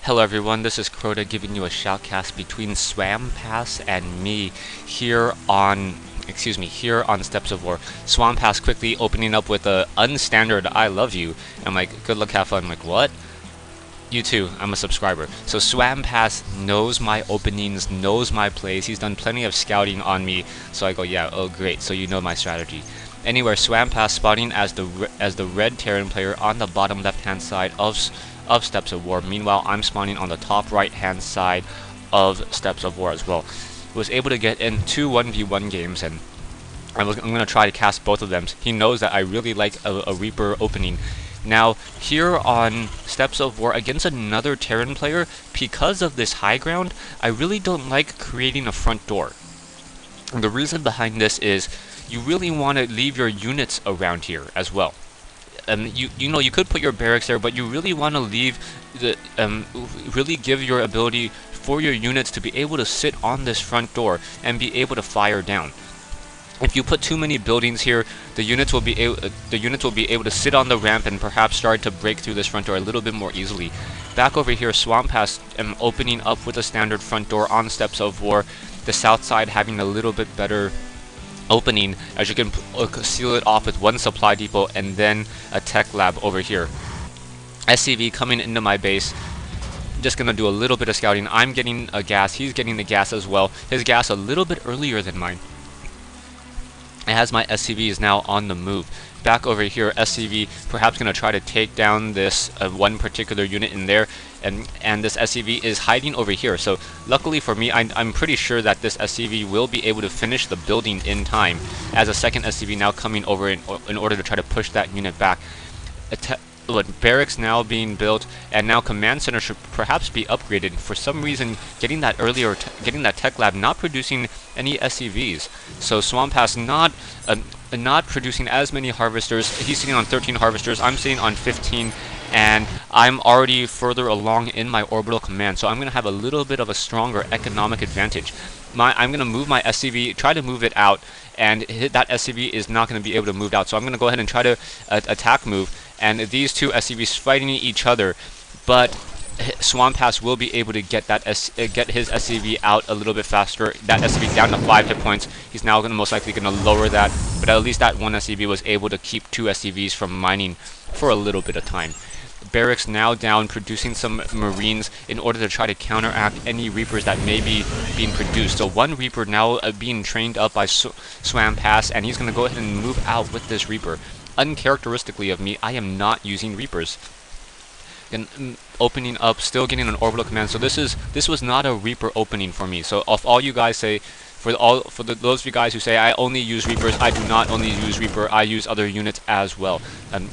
Hello everyone, this is Crota giving you a shoutcast between Swampass and me here on Steps of War. Swampass quickly opening up with a unstandard I love you. I'm like, good luck, have fun. I'm like, what? You too, I'm a subscriber. So Swampass knows my openings, knows my plays. He's done plenty of scouting on me. So I go, yeah, oh great, so you know my strategy. Anyway, Swampass spotting as the red Terran player on the bottom left hand side of Steps of War. Meanwhile, I'm spawning on the top right hand side of Steps of War as well. Was able to get in two 1v1 games, and I'm going to try to cast both of them. He knows that I really like a Reaper opening. Now, here on Steps of War against another Terran player, because of this high ground, I really don't like creating a front door. And the reason behind this is you really want to leave your units around here as well. You could put your barracks there, but you really want to leave the really give your ability for your units to be able to sit on this front door and be able to fire down. If you put too many buildings here, the units will be able to sit on the ramp and perhaps start to break through this front door a little bit more easily. Back over here, Swampass opening up with a standard front door on Steps of War. The south side having a little bit better opening, as you can seal it off with one supply depot and then a tech lab over here. SCV coming into my base. Just gonna do a little bit of scouting. I'm getting a gas, he's getting the gas as well. His gas a little bit earlier than mine. As my SCV is now on the move. Back over here, SCV perhaps going to try to take down this one particular unit in there, and this SCV is hiding over here. So luckily for me, I'm pretty sure that this SCV will be able to finish the building in time, as a second SCV now coming over in order to try to push that unit back. Barracks now being built, and now command center should perhaps be upgraded. For some reason, getting that tech lab not producing any SCVs. So Swampass not producing as many harvesters. He's sitting on 13 harvesters. I'm sitting on 15, and I'm already further along in my orbital command. So I'm going to have a little bit of a stronger economic advantage. I'm going to move my SCV, try to move it out, and that SCV is not going to be able to move out. So I'm going to go ahead and try to attack move. And these two SCVs fighting each other, but Swampass will be able to get his SCV out a little bit faster. That SCV down to 5 hit points. He's now most likely going to lower that, but at least that one SCV was able to keep two SCVs from mining for a little bit of time. Barracks now down, producing some Marines in order to try to counteract any Reapers that may be being produced. So one Reaper now being trained up by Swampass, and he's going to go ahead and move out with this Reaper. Uncharacteristically of me, I am not using Reapers. And opening up, still getting an orbital command. So this was not a Reaper opening for me. So if all you guys say, those of you guys who say I only use Reapers, I do not only use Reaper, I use other units as well.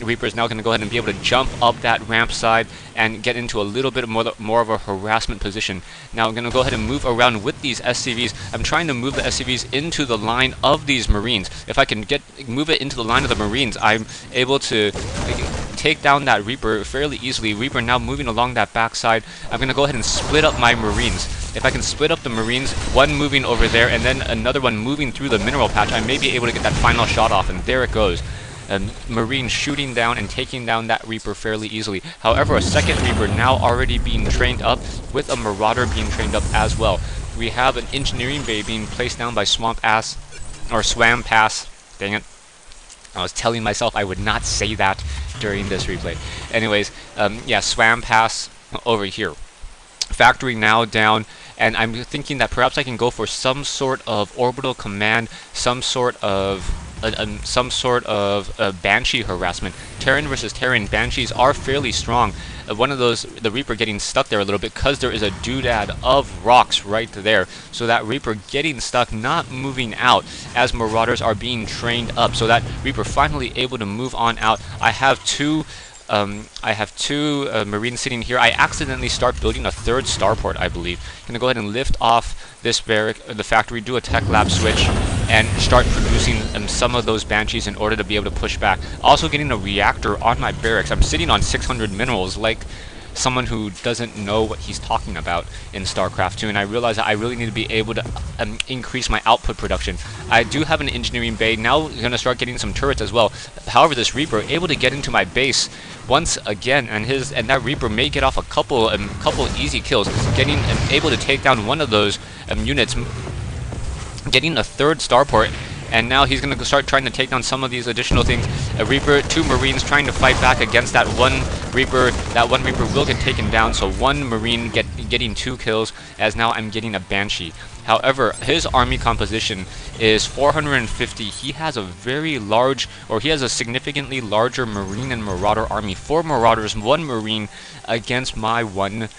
Reaper is now going to go ahead and be able to jump up that ramp side and get into a little bit more of a harassment position. Now I'm going to go ahead and move around with these SCVs. I'm trying to move the SCVs into the line of these Marines. If I can move it into the line of the Marines, I'm able to take down that Reaper fairly easily. Reaper now moving along that backside. I'm going to go ahead and split up my Marines. If I can split up the Marines, one moving over there and then another one moving through the mineral patch, I may be able to get that final shot off, and there it goes. Marine shooting down and taking down that Reaper fairly easily. However, a second Reaper now already being trained up, with a Marauder being trained up as well. We have an engineering bay being placed down by Swampass. Dang it. I was telling myself I would not say that during this replay. Anyways, yeah, Swampass over here. Factory now down, and I'm thinking that perhaps I can go for some sort of orbital command, some sort of Banshee harassment. Terran versus Terran, Banshees are fairly strong. One of those, the Reaper getting stuck there a little bit because there is a doodad of rocks right there. So that Reaper getting stuck, not moving out as Marauders are being trained up. So that Reaper finally able to move on out. I have two Marines sitting here. I accidentally start building a third starport, I believe. Gonna go ahead and lift off this the factory, do a tech lab switch, and start producing some of those Banshees in order to be able to push back. Also getting a reactor on my barracks. I'm sitting on 600 minerals, like someone who doesn't know what he's talking about in StarCraft 2, and I realized that I really need to be able to increase my output production. I do have an engineering bay, now I'm going to start getting some turrets as well. However, this Reaper able to get into my base once again, and that Reaper may get off a couple easy kills, getting able to take down one of those units, getting a third starport. And now he's going to start trying to take down some of these additional things. A Reaper, 2 Marines trying to fight back against that one Reaper. That one Reaper will get taken down, so 1 Marine getting 2 kills, as now I'm getting a Banshee. However, his army composition is 450. He has a very large, or he has a significantly larger Marine and Marauder army. 4 Marauders, 1 Marine against my one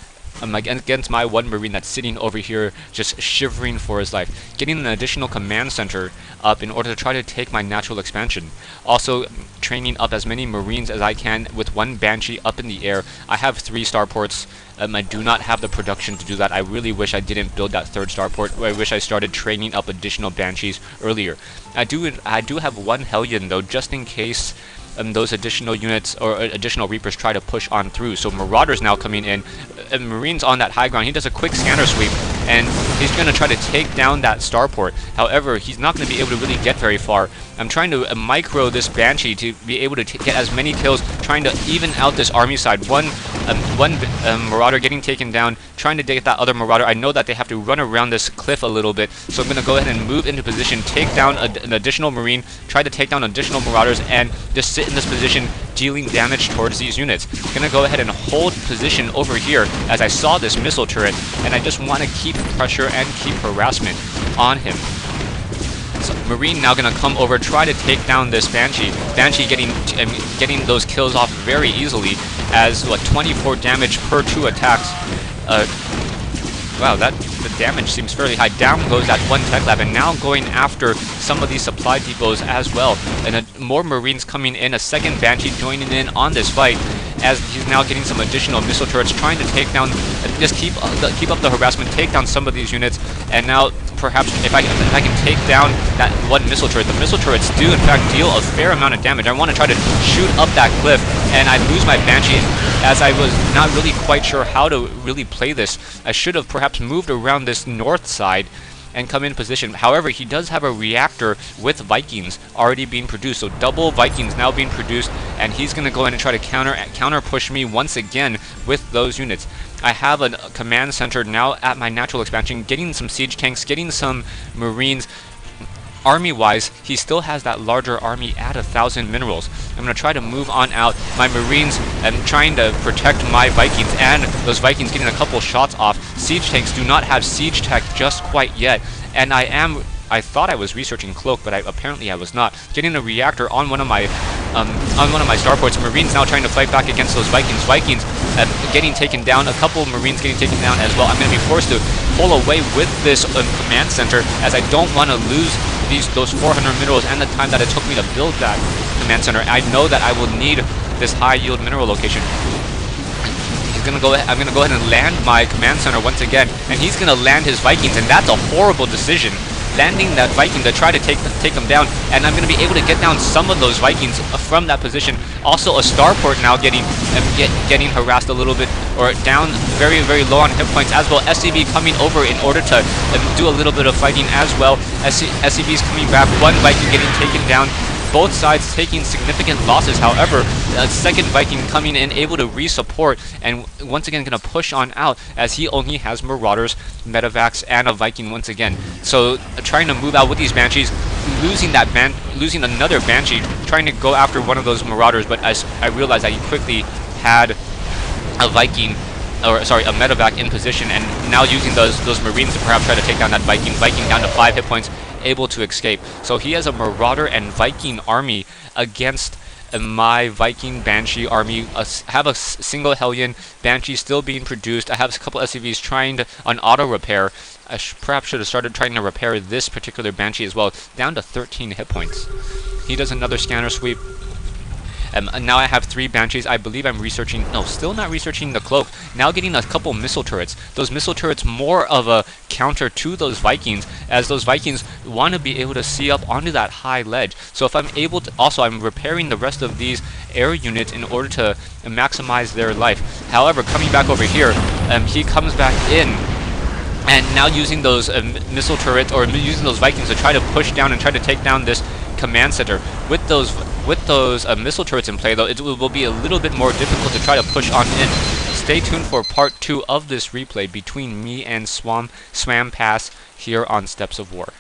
Marine that's sitting over here just shivering for his life. Getting an additional command center up in order to try to take my natural expansion. Also training up as many Marines as I can with 1 Banshee up in the air. I have 3 starports. I do not have the production to do that. I really wish I didn't build that 3rd starport. I wish I started training up additional Banshees earlier. I do have 1 Hellion though, just in case those additional units or additional Reapers try to push on through. So Marauders now coming in, Marines on that high ground. He does a quick scanner sweep, and he's going to try to take down that starport. However, he's not going to be able to really get very far. I'm trying to micro this Banshee to be able to get as many kills, trying to even out this army side. One Marauder getting taken down, trying to get that other Marauder. I know that they have to run around this cliff a little bit, so I'm going to go ahead and move into position, take down an additional Marine, try to take down additional Marauders, and just sit in this position, dealing damage towards these units. I'm going to go ahead and hold position over here as I saw this missile turret, and I just want to keep pressure and keep harassment on him. So Marine now going to come over, try to take down this Banshee. Banshee getting those kills off very easily, as 24 damage per 2 attacks. Wow, the damage seems fairly high. Down goes that 1 tech lab, and now going after some of these supply depots as well. And more Marines coming in, a 2nd Banshee joining in on this fight, as he's now getting some additional missile turrets, trying to take down, just keep up the harassment, take down some of these units. And now perhaps if I can take down that 1 missile turret. The missile turrets do in fact deal a fair amount of damage. I want to try to shoot up that cliff, and I lose my Banshee, as I was not really quite sure how to really play this. I should have perhaps moved around this north side and come in position. However, he does have a reactor with Vikings already being produced, so double Vikings now being produced, and he's going to go in and try to counter push me once again with those units. I have a command center now at my natural expansion, getting some siege tanks, getting some Marines. Army-wise, he still has that larger army at 1,000 minerals. I'm going to try to move on out. My Marines, I'm trying to protect my Vikings, and those Vikings getting a couple shots off. Siege tanks do not have siege tech just quite yet, and I thought I was researching Cloak, but apparently I was not. Getting a reactor on one of my starports. Marines now trying to fight back against those Vikings. Vikings getting taken down. A couple Marines getting taken down as well. I'm going to be forced to pull away with this command center, as I don't want to lose those 400 minerals and the time that it took me to build that command center. I know that I will need this high yield mineral location. I'm going to go ahead and land my command center once again, and he's going to land his Vikings, and that's a horrible decision. Landing that Viking to try to take them down, and I'm going to be able to get down some of those Vikings from that position. Also, a starport now getting harassed a little bit, or down very, very low on hit points as well. SCV coming over in order to do a little bit of fighting as well. SCV's coming back, 1 Viking getting taken down. Both sides taking significant losses. However, a 2nd Viking coming in, able to re-support, and once again going to push on out, as he only has Marauders, Medivacs, and a Viking once again. So trying to move out with these Banshees, losing another Banshee, trying to go after one of those Marauders, but as I realized that he quickly had a Viking, or sorry, a Medivac in position, and now using those Marines to perhaps try to take down that Viking. Viking down to 5 hit points, able to escape. So he has a Marauder and Viking army against my Viking Banshee army. I have a single Hellion Banshee still being produced. I have a couple SCVs trying on auto repair. I perhaps should have started trying to repair this particular Banshee as well. Down to 13 hit points. He does another scanner sweep. Now I have 3 Banshees. I believe I'm researching, no, still not researching the cloak. Now getting a couple missile turrets. Those missile turrets more of a counter to those Vikings, as those Vikings want to be able to see up onto that high ledge. So if I'm able to, also I'm repairing the rest of these air units in order to maximize their life. However, coming back over here, he comes back in, and now using those missile turrets, or using those Vikings to try to push down and try to take down this command center. With those missile turrets in play, though, it will be a little bit more difficult to try to push on in. Stay tuned for part 2 of this replay between me and Swampass here on Steps of War.